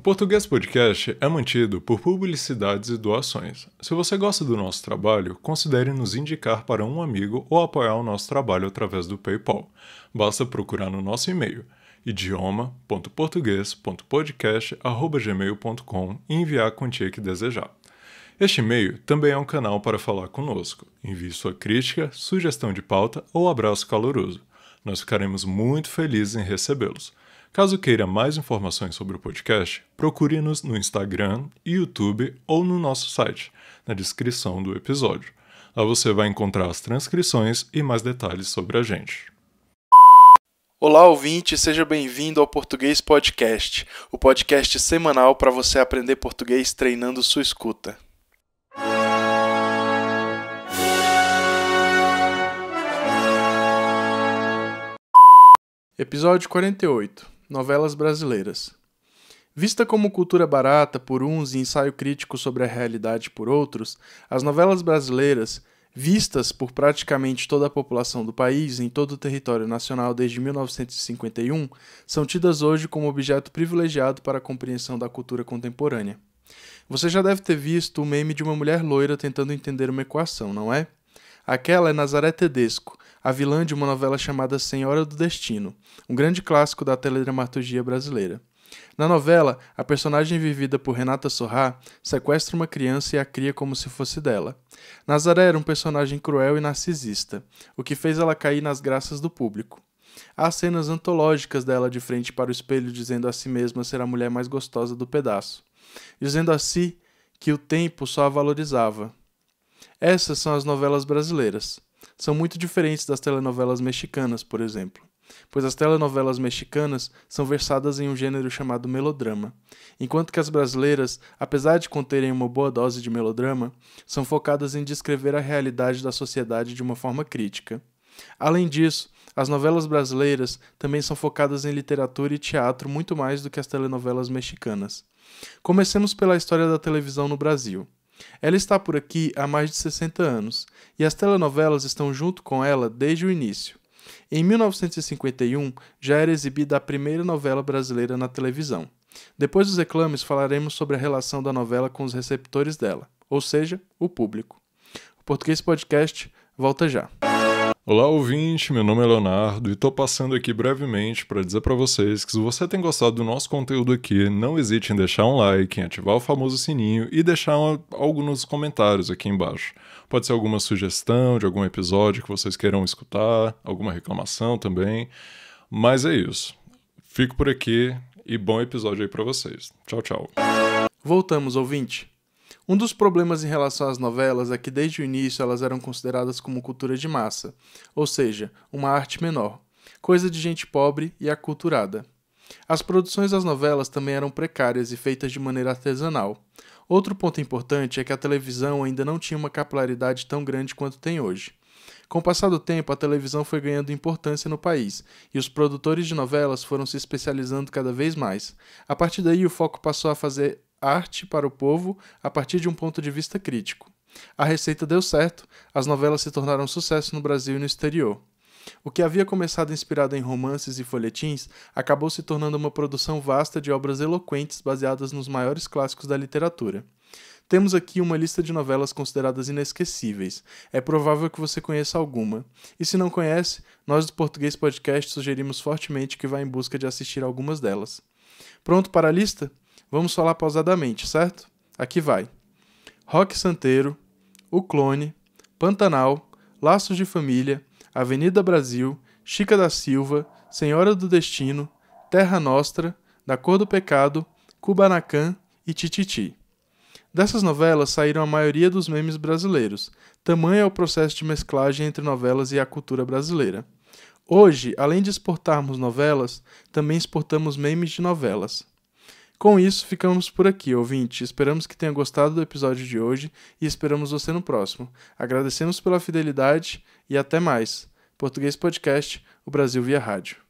Português Podcast é mantido por publicidades e doações. Se você gosta do nosso trabalho, considere nos indicar para um amigo ou apoiar o nosso trabalho através do PayPal. Basta procurar no nosso e-mail idioma.portugues.podcast@gmail.com e enviar a quantia que desejar. Este e-mail também é um canal para falar conosco. Envie sua crítica, sugestão de pauta ou abraço caloroso. Nós ficaremos muito felizes em recebê-los. Caso queira mais informações sobre o podcast, procure-nos no Instagram, YouTube ou no nosso site, na descrição do episódio. Lá você vai encontrar as transcrições e mais detalhes sobre a gente. Olá, ouvinte, seja bem-vindo ao Português Podcast, o podcast semanal para você aprender português treinando sua escuta. Episódio 48. Novelas brasileiras. Vista como cultura barata por uns e ensaio crítico sobre a realidade por outros, as novelas brasileiras, vistas por praticamente toda a população do país em todo o território nacional desde 1951, são tidas hoje como objeto privilegiado para a compreensão da cultura contemporânea. Você já deve ter visto o meme de uma mulher loira tentando entender uma equação, não é? Aquela é Nazaré Tedesco, a vilã de uma novela chamada Senhora do Destino, um grande clássico da teledramaturgia brasileira. Na novela, a personagem vivida por Renata Sorrah sequestra uma criança e a cria como se fosse dela. Nazaré era um personagem cruel e narcisista, o que fez ela cair nas graças do público. Há cenas antológicas dela de frente para o espelho dizendo a si mesma ser a mulher mais gostosa do pedaço, dizendo a si que o tempo só a valorizava. Essas são as novelas brasileiras. São muito diferentes das telenovelas mexicanas, por exemplo, pois as telenovelas mexicanas são versadas em um gênero chamado melodrama, enquanto que as brasileiras, apesar de conterem uma boa dose de melodrama, são focadas em descrever a realidade da sociedade de uma forma crítica. Além disso, as novelas brasileiras também são focadas em literatura e teatro muito mais do que as telenovelas mexicanas. Comecemos pela história da televisão no Brasil. Ela está por aqui há mais de 60 anos, e as telenovelas estão junto com ela desde o início. Em 1951, já era exibida a primeira novela brasileira na televisão. Depois dos reclames, falaremos sobre a relação da novela com os receptores dela, ou seja, o público. O Português Podcast volta já. Olá, ouvinte, meu nome é Leonardo e estou passando aqui brevemente para dizer para vocês que se você tem gostado do nosso conteúdo aqui, não hesite em deixar um like, em ativar o famoso sininho e deixar algo nos comentários aqui embaixo. Pode ser alguma sugestão de algum episódio que vocês queiram escutar, alguma reclamação também, mas é isso. Fico por aqui e bom episódio aí para vocês. Tchau, tchau. Voltamos, ouvinte. Um dos problemas em relação às novelas é que desde o início elas eram consideradas como cultura de massa, ou seja, uma arte menor, coisa de gente pobre e aculturada. As produções das novelas também eram precárias e feitas de maneira artesanal. Outro ponto importante é que a televisão ainda não tinha uma capilaridade tão grande quanto tem hoje. Com o passar do tempo, a televisão foi ganhando importância no país, e os produtores de novelas foram se especializando cada vez mais. A partir daí, o foco passou a fazer arte para o povo a partir de um ponto de vista crítico. A receita deu certo, as novelas se tornaram um sucesso no Brasil e no exterior. O que havia começado inspirado em romances e folhetins acabou se tornando uma produção vasta de obras eloquentes baseadas nos maiores clássicos da literatura. Temos aqui uma lista de novelas consideradas inesquecíveis. É provável que você conheça alguma. E se não conhece, nós do Português Podcast sugerimos fortemente que vá em busca de assistir algumas delas. Pronto para a lista? Vamos falar pausadamente, certo? Aqui vai. Roque Santeiro, O Clone, Pantanal, Laços de Família, Avenida Brasil, Chica da Silva, Senhora do Destino, Terra Nostra, Da Cor do Pecado, Kubanacan e Tititi. Dessas novelas saíram a maioria dos memes brasileiros, tamanho é o processo de mesclagem entre novelas e a cultura brasileira. Hoje, além de exportarmos novelas, também exportamos memes de novelas. Com isso, ficamos por aqui, ouvinte. Esperamos que tenha gostado do episódio de hoje e esperamos você no próximo. Agradecemos pela fidelidade e até mais. Português Podcast, o Brasil via rádio.